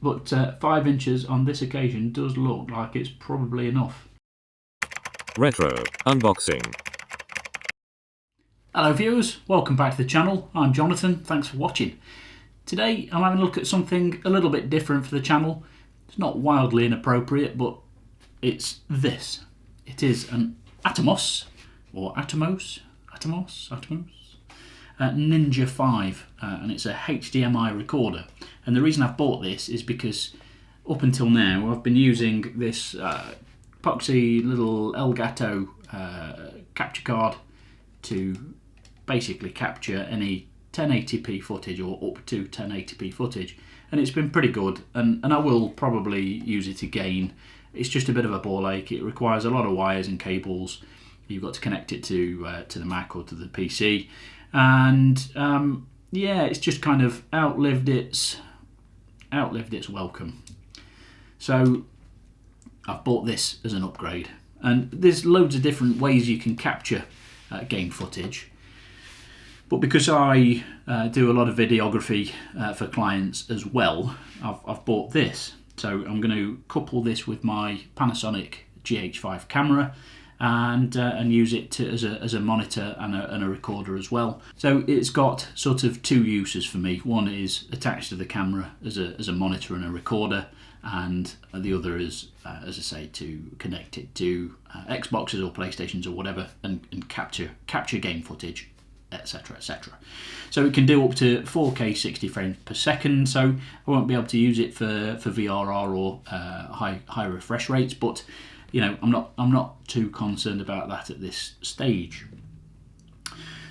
but 5 inches on this occasion does look like it's probably enough. Retro Unboxing. Hello viewers, welcome back to the channel. I'm Jonathan, thanks for watching. Today I'm having a look at something a little bit different for the channel. It's not wildly inappropriate, but it's this. It is an Atomos, or Atomos Ninja 5, and it's a HDMI recorder. And the reason I've bought this is because up until now I've been using this epoxy little Elgato capture card to basically capture any 1080p footage or up to 1080p footage, and it's been pretty good, and I will probably use it again. It's just a bit of a ball ache. It requires a lot of wires and cables. You've got to connect it to the Mac or to the PC, and yeah, it's just kind of outlived its welcome. So I've bought this as an upgrade, and there's loads of different ways you can capture game footage. But because I do a lot of videography for clients as well, I've bought this. So I'm going to couple this with my Panasonic GH5 camera and use it as a monitor and a recorder as well. So it's got sort of two uses for me. One is attached to the camera as a monitor and a recorder, and the other is, as I say, to connect it to Xboxes or PlayStations or whatever and capture game footage, etc, etc. So it can do up to 4K 60 frames per second, so I won't be able to use it for VRR or high refresh rates, but you know, I'm not too concerned about that at this stage.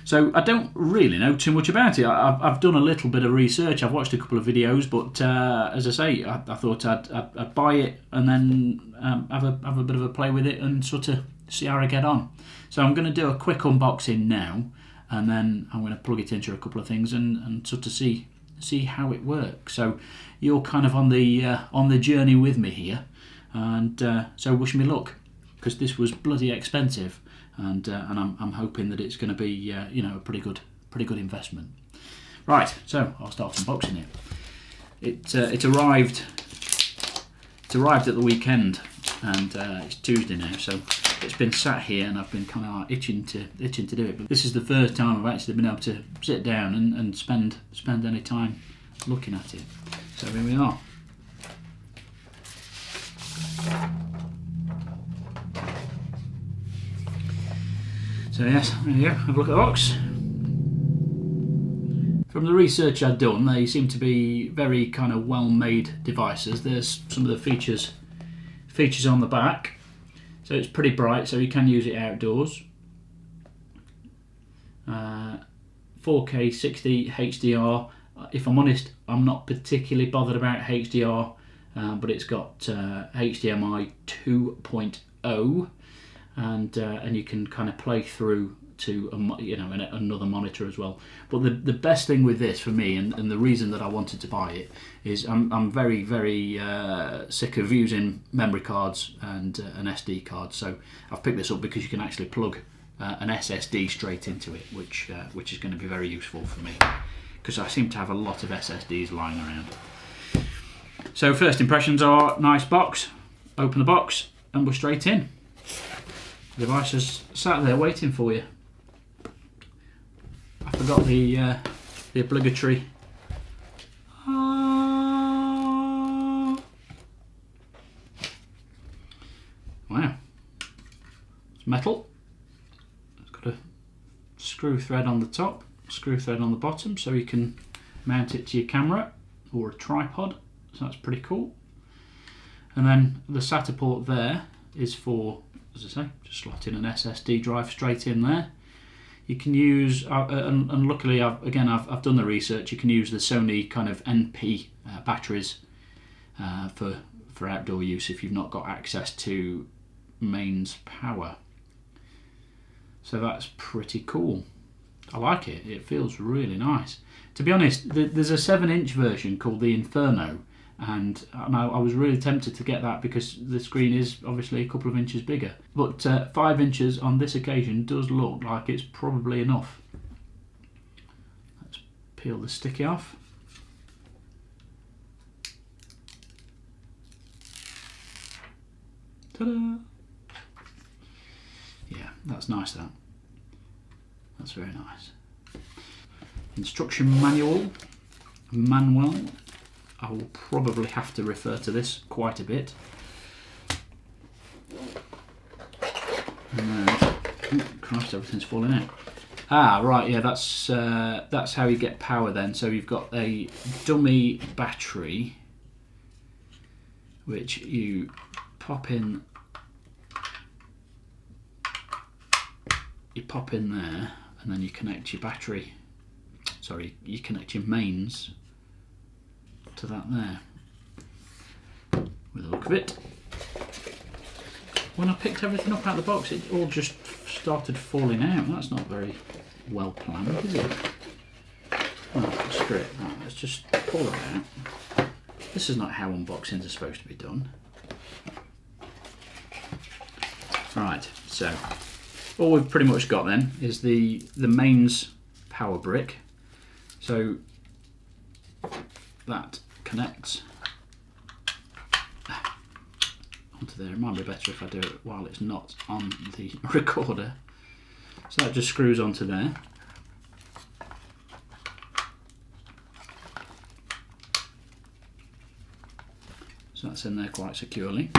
So I don't really know too much about it. I've done a little bit of research. I've watched a couple of videos, but as I say, I thought I'd buy it and then have a bit of a play with it and sort of see how I get on. So I'm going to do a quick unboxing now, and then I'm going to plug it into a couple of things and sort of see how it works. So you're kind of on the journey with me here, and so wish me luck, because this was bloody expensive, and I'm hoping that it's going to be you know, a pretty good investment. Right, so I'll start unboxing it. It arrived at the weekend, and it's Tuesday now, so it's been sat here and I've been kind of like itching to do it. But this is the first time I've actually been able to sit down and spend any time looking at it. So here we are. So yes, there you go, have a look at the box. From the research I've done, they seem to be very kind of well-made devices. There's some of the features on the back. So it's pretty bright, so you can use it outdoors. 4K 60 HDR. If I'm honest, I'm not particularly bothered about HDR, but it's got HDMI 2.0, and you can kind of play through to another monitor as well. But the best thing with this for me, and the reason that I wanted to buy it, is I'm very sick of using memory cards and an SD card. So I've picked this up because you can actually plug an SSD straight into it, which is going to be very useful for me, because I seem to have a lot of SSDs lying around. So first impressions are nice box. Open the box and we're straight in. The device is sat there waiting for you. I forgot the obligatory. Wow, it's metal. It's got a screw thread on the top, screw thread on the bottom, so you can mount it to your camera or a tripod. So that's pretty cool. And then the SATA port there is for, as I say, just slot in an SSD drive straight in there. You can use, and luckily I've done the research, you can use the Sony kind of NP batteries for outdoor use if you've not got access to mains power. So that's pretty cool. I like it, it feels really nice. To be honest, there's a 7-inch version called the Inferno, and I was really tempted to get that because the screen is obviously a couple of inches bigger. But 5 inches on this occasion does look like it's probably enough. Let's peel the sticky off. Ta-da! Yeah, that's nice, that. That's very nice. Instruction manual. I will probably have to refer to this quite a bit. And then, oh Christ, everything's falling out. Ah, right, yeah, that's how you get power then. So you've got a dummy battery, which you pop in. You pop in there, and then you connect your battery. Sorry, you connect your mains to that there. With a look of it. When I picked everything up out of the box, it all just started falling out. That's not very well planned, is it? Oh, screw it. Right, let's just pull it out. This is not how unboxings are supposed to be done. Right, so all we've pretty much got then is the mains power brick. So that connects onto there. It might be better if I do it while it's not on the recorder. So that just screws onto there. So that's in there quite securely.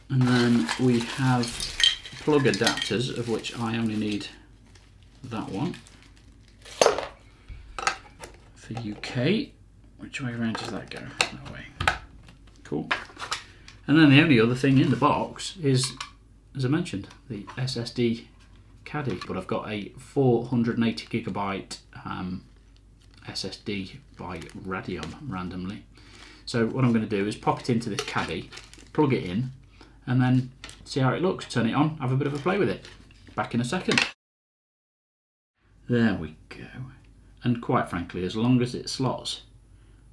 And then we have plug adapters, of which I only need that one. For UK, which way around does that go? That way. Cool. And then the only other thing in the box is, as I mentioned, the Ssd Caddy. But I've got a 480GB SSD by Radeon randomly. So what I'm going to do is pop it into this caddy, plug it in, and then see how it looks. Turn it on, have a bit of a play with it. Back in a second. There we go. And quite frankly, as long as it slots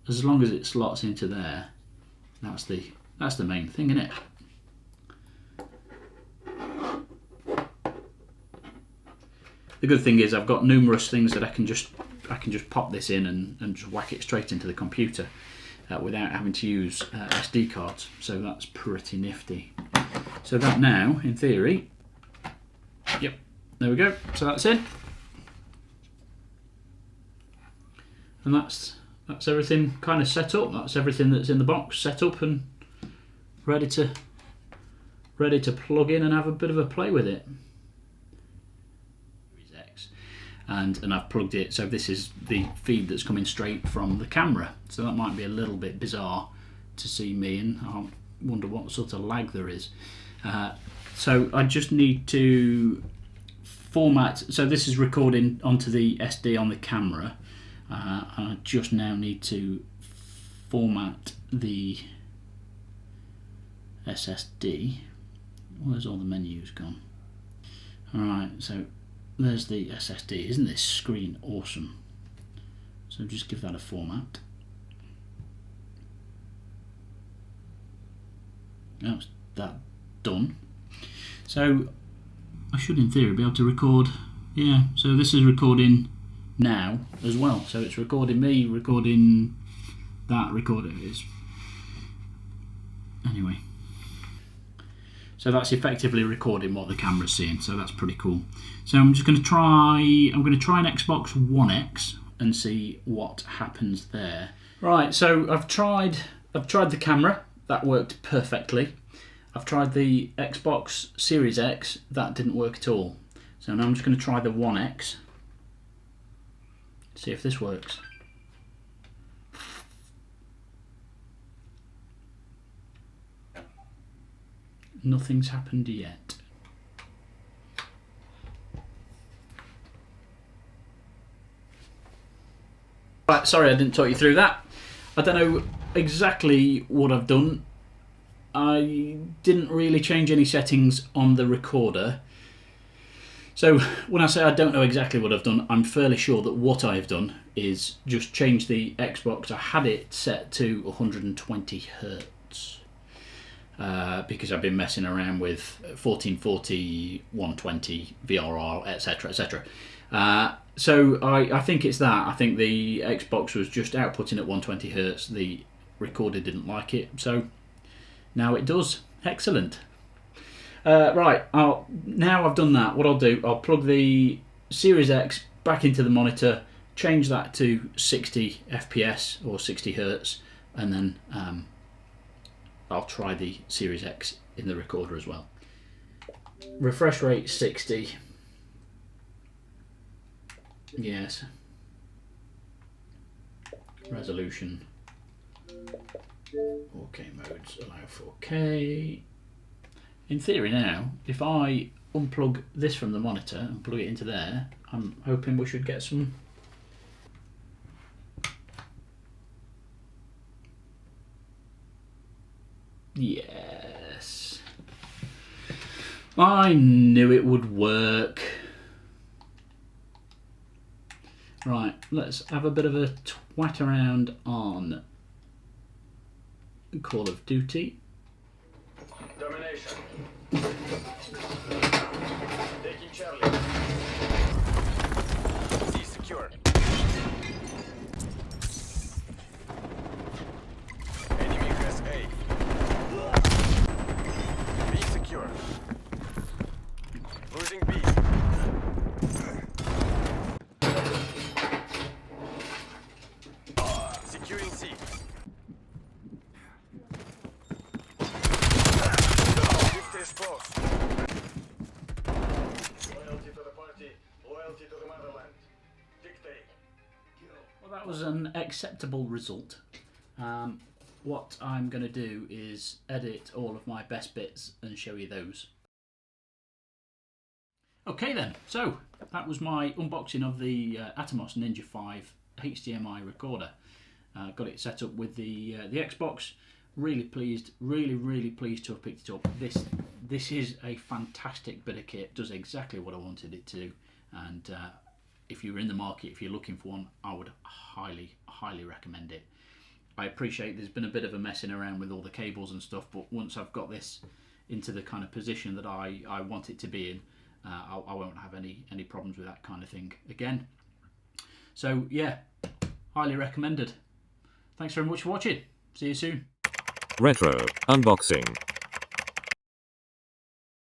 into there, that's the main thing, isn't it? The good thing is I've got numerous things that I can just pop this in and just whack it straight into the computer without having to use SD cards. So that's pretty nifty. So that now, in theory, yep, there we go. So that's in. And that's everything kind of set up. That's everything that's in the box set up and ready to plug in and have a bit of a play with it. And I've plugged it, so this is the feed that's coming straight from the camera. So that might be a little bit bizarre to see me, and I wonder what sort of lag there is. So I just need to format. So this is recording onto the SD on the camera. And I just now need to format the SSD. Where's all the menus gone? Alright, so there's the SSD. Isn't this screen awesome? So just give that a format. That's that done. So I should in theory be able to record. Yeah, so this is recording now as well. So it's recording me, recording that, recording it is. Anyway. So that's effectively recording what the camera's seeing, so that's pretty cool. So I'm just going to try an Xbox One X and see what happens there. Right, so I've tried the camera, that worked perfectly. I've tried the Xbox Series X, that didn't work at all. So now I'm just going to try the One X, see if this works. Nothing's happened yet. Right, sorry I didn't talk you through that. I don't know exactly what I've done. I didn't really change any settings on the recorder. So when I say I don't know exactly what I've done, I'm fairly sure that what I've done is just change the Xbox. I had it set to 120 Hertz. Because I've been messing around with 1440, 120, VRR, etc, etc. So I think it's that. I think the Xbox was just outputting at 120 Hertz. The recorder didn't like it. So Now it does. Excellent. Right, now I've done that, what I'll do, I'll plug the Series X back into the monitor, change that to 60 FPS or 60 Hertz, and then I'll try the Series X in the recorder as well. Refresh rate 60. Yes. Resolution. 4K modes allow 4K. In theory now, if I unplug this from the monitor and plug it into there, I'm hoping we should get some Yes. I knew it would work. Right, let's have a bit of a twat around on Call of Duty. Domination. Taking Charlie. C secure. Enemy has A. B secure. Losing B. Securing C. Is close. Loyalty to the party, loyalty to the motherland. Dictate. Well, that was an acceptable result. What I'm going to do is edit all of my best bits and show you those. Okay then, so that was my unboxing of the Atomos Ninja 5 HDMI recorder. Got it set up with the Xbox. Really pleased, really pleased to have picked it up. This is a fantastic bit of kit. Does exactly what I wanted it to, and if you're in the market, if you're looking for one, I would highly recommend it. I appreciate there's been a bit of a messing around with all the cables and stuff, but once I've got this into the kind of position that I want it to be in, I won't have any problems with that kind of thing again. So yeah, highly recommended. Thanks very much for watching. See you soon. Retro Unboxing.